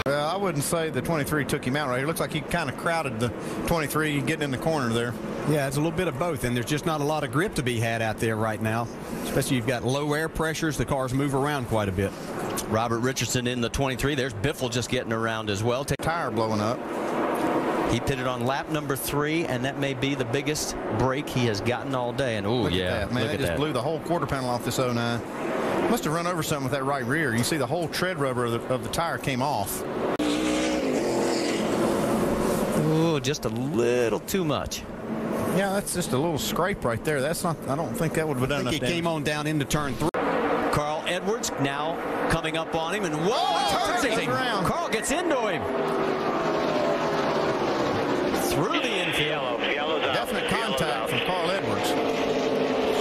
Well, I wouldn't say the 23 took him out right here. It looks like he kind of crowded the 23 getting in the corner there. Yeah, it's a little bit of both, and there's just not a lot of grip to be had out there right now. Especially you've got low air pressures. The cars move around quite a bit. Robert Richardson in the 23. There's Biffle just getting around as well. Tire blowing up. He pitted on lap number 3, and that may be the biggest break he has gotten all day. And oh yeah, man, that just blew the whole quarter panel off this 09. Must have run over something with that right rear. You see the whole tread rubber of the tire came off. Oh, just a little too much. Yeah, that's just a little scrape right there. That's not. I don't think that would have done enough damage. He came on down into turn 3. Carl Edwards now coming up on him, and whoa, turns around. Carl gets into him. Through the infield. Definite contact from Carl Edwards.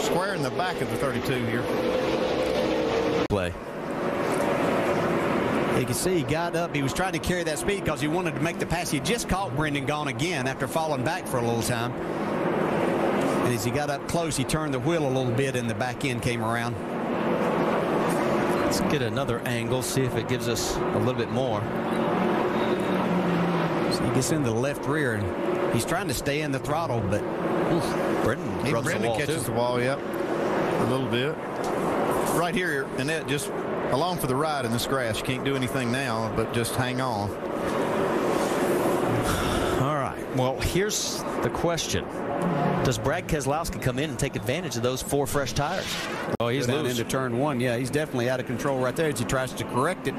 Square in the back of the 32 here. Play. You can see he got up. He was trying to carry that speed because he wanted to make the pass. He just caught Brendan Gaughan again after falling back for a little time. And as he got up close, he turned the wheel a little bit and the back end came around. Let's get another angle, see if it gives us a little bit more. So he gets into the left rear and he's trying to stay in the throttle, but Brendan catches the wall, yep. A little bit. Right here, Annette, just along for the ride in this grass. You can't do anything now, but just hang on. All right. Well, here's the question. Does Brad Keselowski come in and take advantage of those 4 fresh tires? Oh, he's down into turn 1. Yeah, he's definitely out of control right there as he tries to correct it.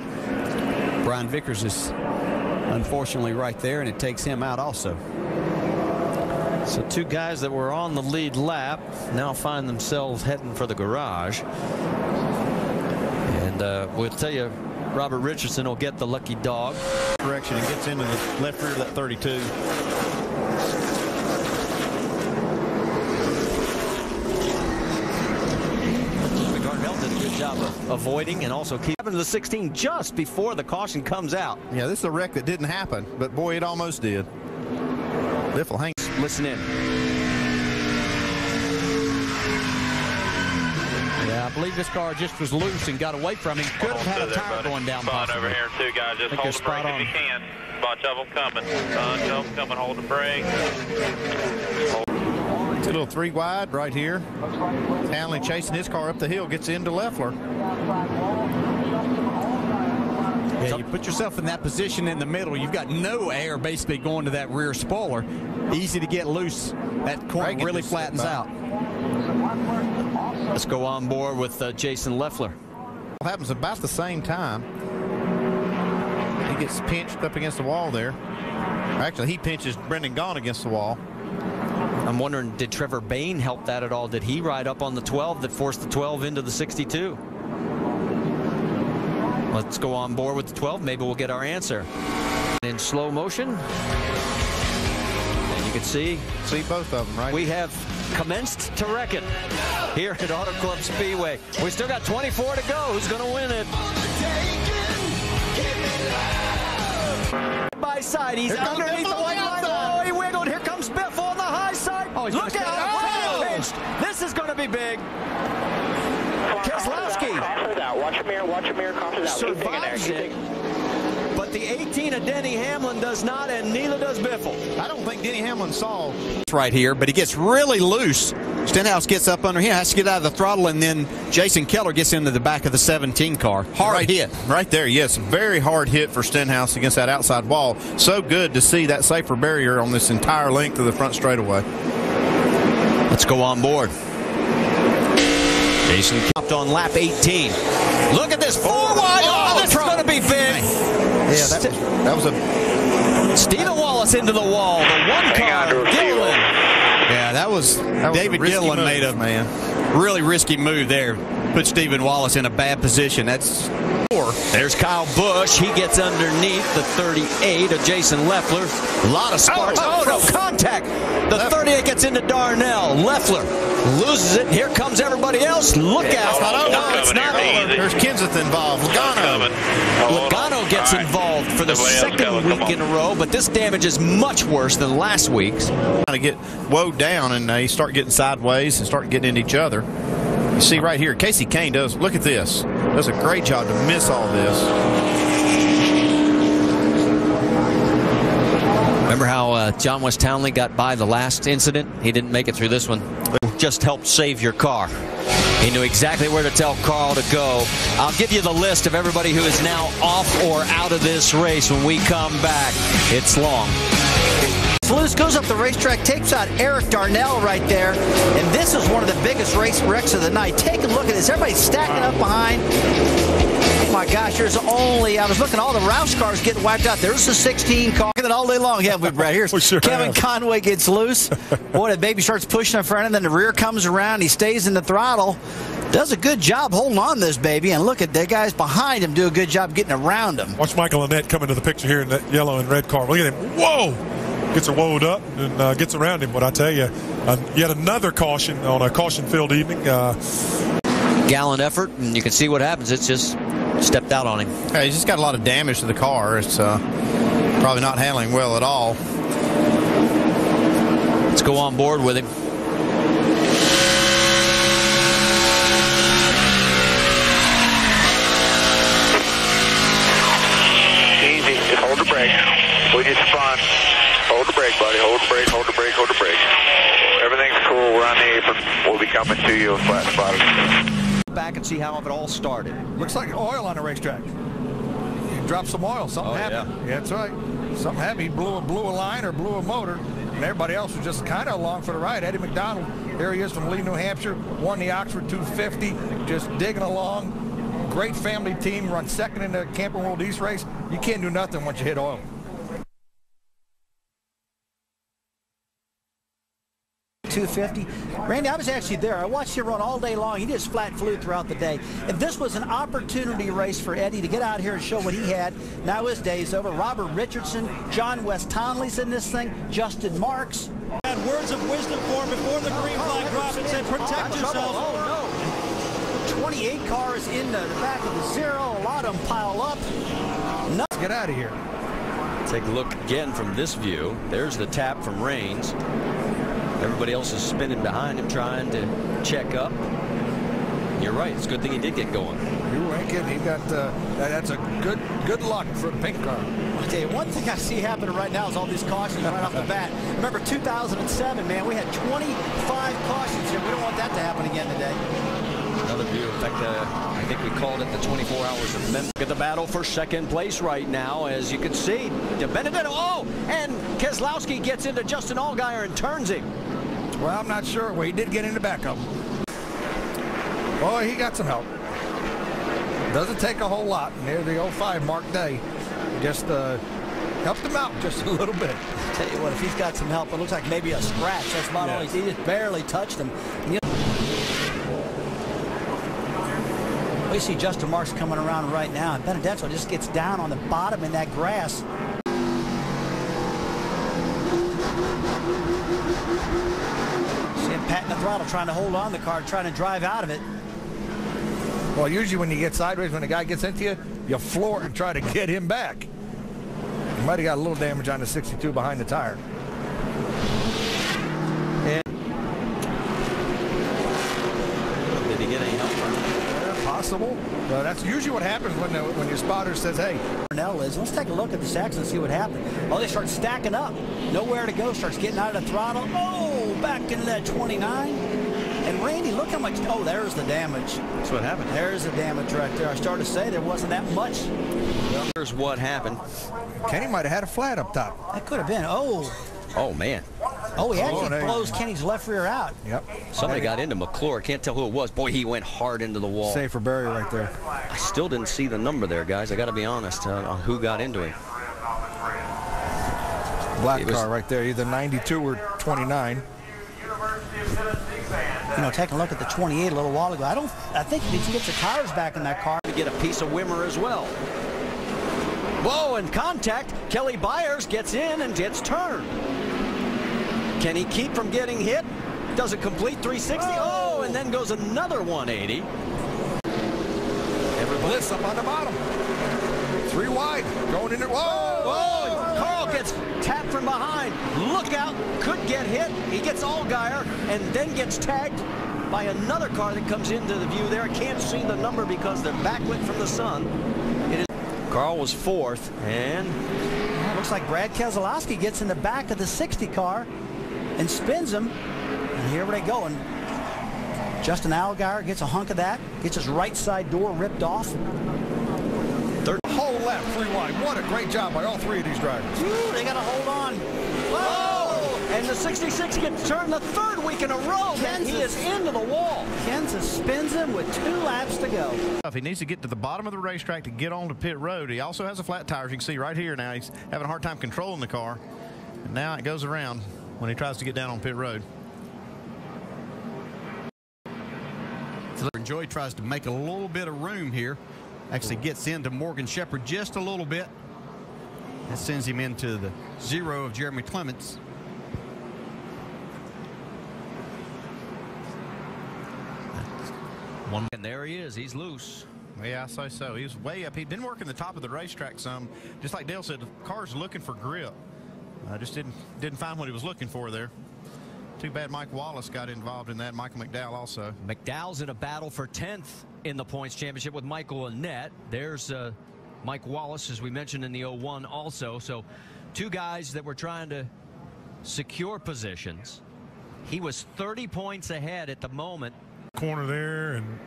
Brian Vickers is unfortunately right there, and it takes him out also. So 2 guys that were on the lead lap now find themselves heading for the garage. And we'll tell you, Robert Richardson will get the lucky dog. Correction, and gets into the left rear of that 32. Job of avoiding and also keeping to the 16 just before the caution comes out. Yeah, this is a wreck that didn't happen, but boy, it almost did. Biffle, hang. Listen in. Yeah, I believe this car just was loose and got away from him. Could have had a tire going down. Spot over here, 2 guys. Just hold the brake if you can. Bunch of them coming. Bunch of them coming. Hold the brake. It's a little 3 wide right here. Townley chasing his car up the hill, gets into Leffler. Yeah, you put yourself in that position in the middle. You've got no air basically going to that rear spoiler. Easy to get loose. That corner really flattens out. Let's go on board with Jason Leffler. It happens about the same time. He gets pinched up against the wall there. Actually, he pinches Brendan Gaughan against the wall. I'm wondering, did Trevor Bayne help that at all? Did he ride up on the 12 that forced the 12 into the 62? Let's go on board with the 12. Maybe we'll get our answer. In slow motion. And you can see both of them, right? We have commenced to reckon here at Auto Club Speedway. We still got 24 to go. Who's going to win it? By side, he's underneath the white line. Oh, he wiggled. Here comes Biff on the high side. Oh, look out! Pinched. This is going to be big. Keselowski watch your mirror, caution out. Survives it, but the 18 of Denny Hamlin does not, and neither does Biffle. I don't think Denny Hamlin saw. It's right here, but he gets really loose. Stenhouse gets up under him, has to get out of the throttle, and then Jason Keller gets into the back of the 17 car. Hard hit. Right there, yes. Very hard hit for Stenhouse against that outside wall. So good to see that safer barrier on this entire length of the front straightaway. Let's go on board. Jason popped on lap 18. Look at this 4 wide. Oh, this is going to be big. Yeah, that was a Stephen Wallace into the wall. The one car, Gilliland. Yeah, that was David Gilliland made a really risky move there. Put Stephen Wallace in a bad position. That's 4. There's Kyle Busch. He gets underneath the 38 of Jason Leffler. A lot of sparks. Oh, no contact. The 38 gets into Darnell. Leffler loses it. Here comes everybody else. Look out. No, it's not over. There's Kenseth involved. Logano gets involved for the second week in a row, but this damage is much worse than last week's. Kind of get woed down, and they start getting sideways and start getting into each other. You see right here, Casey Kane does, look at this, does a great job to miss all this. Remember how John West Townley got by the last incident? He didn't make it through this one. Just helped save your car. He knew exactly where to tell Carl to go. I'll give you the list of everybody who is now off or out of this race when we come back. It's long. Luce goes up the racetrack, takes out Eric Darnell right there, and this is one of the biggest race wrecks of the night. Take a look at this. Everybody's stacking up behind. Oh my gosh, there's only, I was looking, all the Roush cars getting wiped out. There's the 16 car. Look at that all day long. Yeah, right here. Sure Kevin Conway gets loose. Boy, the baby starts pushing in front, and then the rear comes around. He stays in the throttle. Does a good job holding on to this baby, and look at the guys behind him do a good job getting around him. Watch Michael Annette come into the picture here in that yellow and red car. Look at him. Whoa! Gets her woed up and gets around him. But I tell you, yet another caution on a caution-filled evening. Gallant effort, and you can see what happens. It's just stepped out on him. Hey, he's just got a lot of damage to the car. It's probably not handling well at all. Let's go on board with him. Easy, just hold the brake. We just spun. Hold the brake, buddy. Hold the brake, hold the brake, hold the brake. Everything's cool. We're on the apron. We'll be coming to you flat spotted. Back and see how it all started. Looks like oil on the racetrack. You dropped some oil. Something happened. Yeah, that's right. Something happened. He blew a line or blew a motor, and everybody else was just kind of along for the ride. Eddie McDonald, here he is from Lee, New Hampshire, won the Oxford 250, just digging along. Great family team, run second in the Camping World East race. You can't do nothing once you hit oil. .250. Randy, I was actually there. I watched him run all day long. He just flat flew throughout the day. If this was an opportunity race for Eddie to get out here and show what he had, now his day's over. Robert Richardson, John West Townley's in this thing, Justin Marks. Had words of wisdom for him before the green flag dropped and said, protect yourself. Oh, no. 28 cars in the back of the zero. A lot of them pile up. Let's get out of here. Take a look again from this view. There's the tap from Raines. Everybody else is spinning behind him, trying to check up. You're right. It's a good thing he did get going. You ain't kidding. He got that's a good luck for the pink car. I'll tell you, one thing I see happening right now is all these cautions right off the bat. Remember 2007, man, we had 25 cautions here. We don't want that to happen again today. Another view. In fact, I think we called it the 24 hours of Memphis. Look at the battle for second place right now, as you can see. Benedetto, and Keselowski gets into Justin Allgaier and turns him. Well, I'm not sure. Well, he did get in the back of him. Boy, he got some help. Doesn't take a whole lot. Near the 05 Mark Day, just helped him out just a little bit. Tell you what, if he's got some help, it looks like maybe a scratch. That's about all he just barely touched him. We see Justin Marks coming around right now, and Benedetto just gets down on the bottom in that grass. See him patting the throttle, trying to hold on the car, trying to drive out of it. Well, usually when you get sideways, when a guy gets into you, you floor it and try to get him back. You might have got a little damage on the 62 behind the tire. possible. That's usually what happens when your spotter says, hey. Let's take a look at this accident and see what happened. Oh, they start stacking up. Nowhere to go. Starts getting out of the throttle. Oh, back into that 29. And Randy, look how much. Oh, there's the damage. That's what happened. There's the damage right there. I started to say there wasn't that much. Here's what happened. Kenny might have had a flat up top. That could have been. Oh. Oh, man. Oh, he actually blows Kenny's left rear out. Yep. Somebody got into McClure. Can't tell who it was. Boy, he went hard into the wall. Safe for Barry right there. I still didn't see the number there, guys. I got to be honest on who got into him. Black car right there, either 92 or 29. You know, taking a look at the 28 a little while ago. I think he needs to get the tires back in that car. To get a piece of Wimmer as well. Whoa, and contact. Kelly Byers gets in and gets turned. Can he keep from getting hit? Does a complete 360. Oh, and then goes another 180. Bliss up on the bottom. 3 wide. Going in there. Whoa! Whoa! Carl gets tapped from behind. Look out. Could get hit. He gets Allgaier and then gets tagged by another car that comes into the view there. I can't see the number because they're backlit from the sun. Carl was 4th, and looks like Brad Keselowski gets in the back of the 60 car and spins him. And here they go. And Justin Allgaier gets a hunk of that, gets his right side door ripped off. Third whole lap, 3 wide. What a great job by all 3 of these drivers. Ooh, they got to hold on. Whoa! And the 66 gets turned the 3rd week in a row. And he is into the wall. Kansas spins him with 2 laps to go. If he needs to get to the bottom of the racetrack to get on to pit road, he also has a flat tire. As you can see right here now, he's having a hard time controlling the car. And now it goes around when he tries to get down on pit road. Joey tries to make a little bit of room here. Actually gets into Morgan Shepherd just a little bit. That sends him into the 0 of Jeremy Clements. And there he is. He's loose. Yeah, I say so. He was way up. He'd been working the top of the racetrack some. Just like Dale said, the car's looking for grip. Just didn't find what he was looking for there. Too bad Mike Wallace got involved in that. Michael McDowell also. McDowell's in a battle for 10th in the points championship with Michael Annett. There's Mike Wallace, as we mentioned in the 01 also. So 2 guys that were trying to secure positions. He was 30 points ahead at the moment. Corner there, and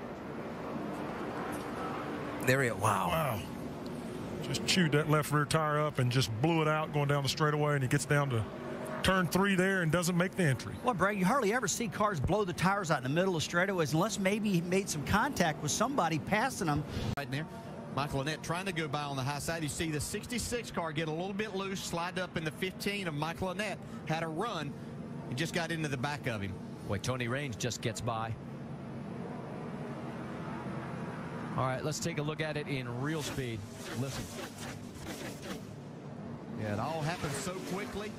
there he is. Wow. Just chewed that left rear tire up and just blew it out going down the straightaway, and he gets down to turn 3 there and doesn't make the entry. Well, Brad, you hardly ever see cars blow the tires out in the middle of straightaways unless maybe he made some contact with somebody passing them. Right there. Michael Annett trying to go by on the high side. You see the 66 car get a little bit loose, slide up in the 15 of Michael Annett. Had a run and just got into the back of him. Boy, Tony Raines just gets by. All right, let's take a look at it in real speed. Listen. Yeah, it all happened so quickly.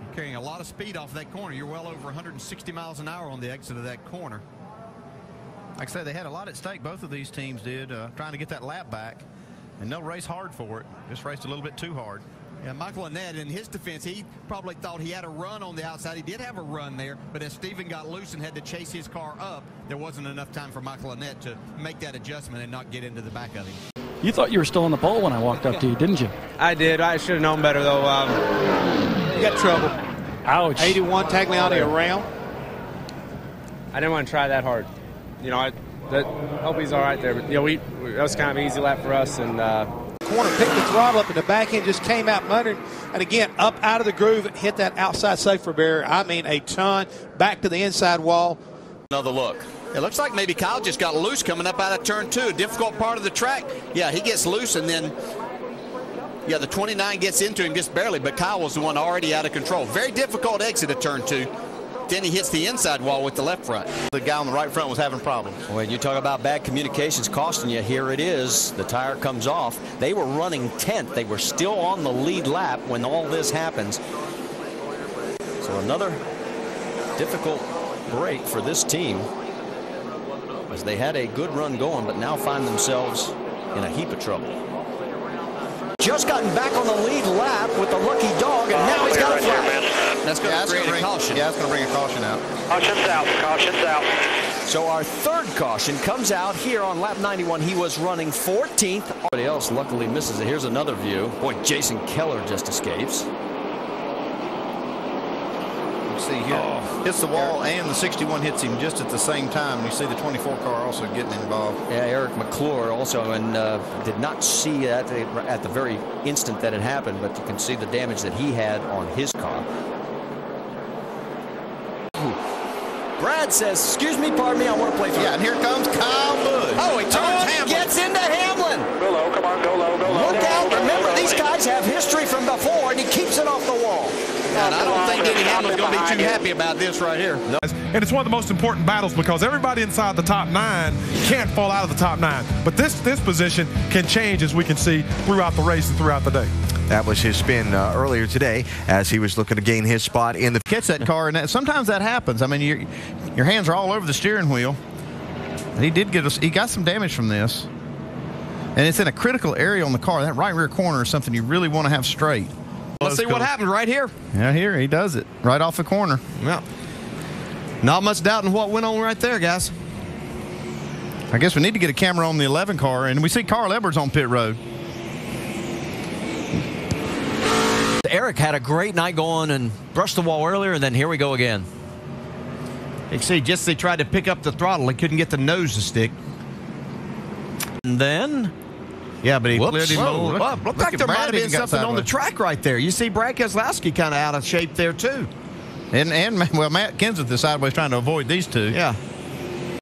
You're carrying a lot of speed off that corner. You're well over 160 miles an hour on the exit of that corner. Like I said, they had a lot at stake. Both of these teams did, trying to get that lap back. And they'll race hard for it. Just raced a little bit too hard. Yeah, Michael Annett, in his defense, he probably thought he had a run on the outside. He did have a run there, but as Steven got loose and had to chase his car up, there wasn't enough time for Michael Annett to make that adjustment and not get into the back of him. You thought you were still on the pole when I walked up to you, didn't you? I did. I should have known better, though. You got trouble. Ouch. 81 Tagliani around. I didn't want to try that hard. You know, I hope he's all right there. But, you know, that was kind of an easy lap for us, and corner, picked the throttle up, and the back end just came out muttering. And again, up out of the groove and hit that outside safer barrier. I mean, a ton. Back to the inside wall. Another look. It looks like maybe Kyle just got loose coming up out of turn 2. Difficult part of the track. Yeah, he gets loose, and then, yeah, the 29 gets into him just barely, but Kyle was the one already out of control. Very difficult exit of turn 2. Then he hits the inside wall with the left front. The guy on the right front was having problems. When you talk about bad communications costing you, here it is. The tire comes off. They were running 10th. They were still on the lead lap when all this happens. So another difficult break for this team, as they had a good run going, but now find themselves in a heap of trouble. Just gotten back on the lead lap with the lucky dog, and now he's got a flat. That's going to create a caution. Yeah, that's going to bring a caution out. Caution's out. Caution's out. So our third caution comes out here on lap 91. He was running 14th. Everybody else luckily misses it. Here's another view. Boy, Jason Keller just escapes. You see here, hits the wall and the 61 hits him just at the same time. We see the 24 car also getting involved. Yeah, Eric McClure also, and did not see that at the very instant that it happened, but you can see the damage that he had on his car. Brad says, excuse me, pardon me, I want to play for and here comes Kyle Busch. Oh, he turns Hamlin. Gets into Hamlin. Go low, come on, go low, go low. Look out. Remember, these guys have history from before, and he keeps it off the wall. And I don't think Denny Hamlin's going to be too happy about this right here. No. And it's one of the most important battles because everybody inside the top 9 can't fall out of the top 9. But this position can change, as we can see throughout the race and throughout the day. That was his spin earlier today as he was looking to gain his spot in the hits that car, and sometimes that happens. I mean, your hands are all over the steering wheel. He did get us. He got some damage from this, and it's in a critical area on the car. That right rear corner is something you really want to have straight. Let's see what happens right here. Yeah, here he does it right off the corner. Yeah. Not much doubt in what went on right there, guys. I guess we need to get a camera on the 11 car, and we see Carl Edwards on pit road. Eric had a great night going and brushed the wall earlier, and then here we go again. You see, just as they tried to pick up the throttle, he couldn't get the nose to stick. And then... Yeah, but he Whoops. cleared him. Looked like there might have been something on the track right there. You see Brad Keselowski kind of out of shape there, too. And well, Matt Kenseth is sideways trying to avoid these two. Yeah.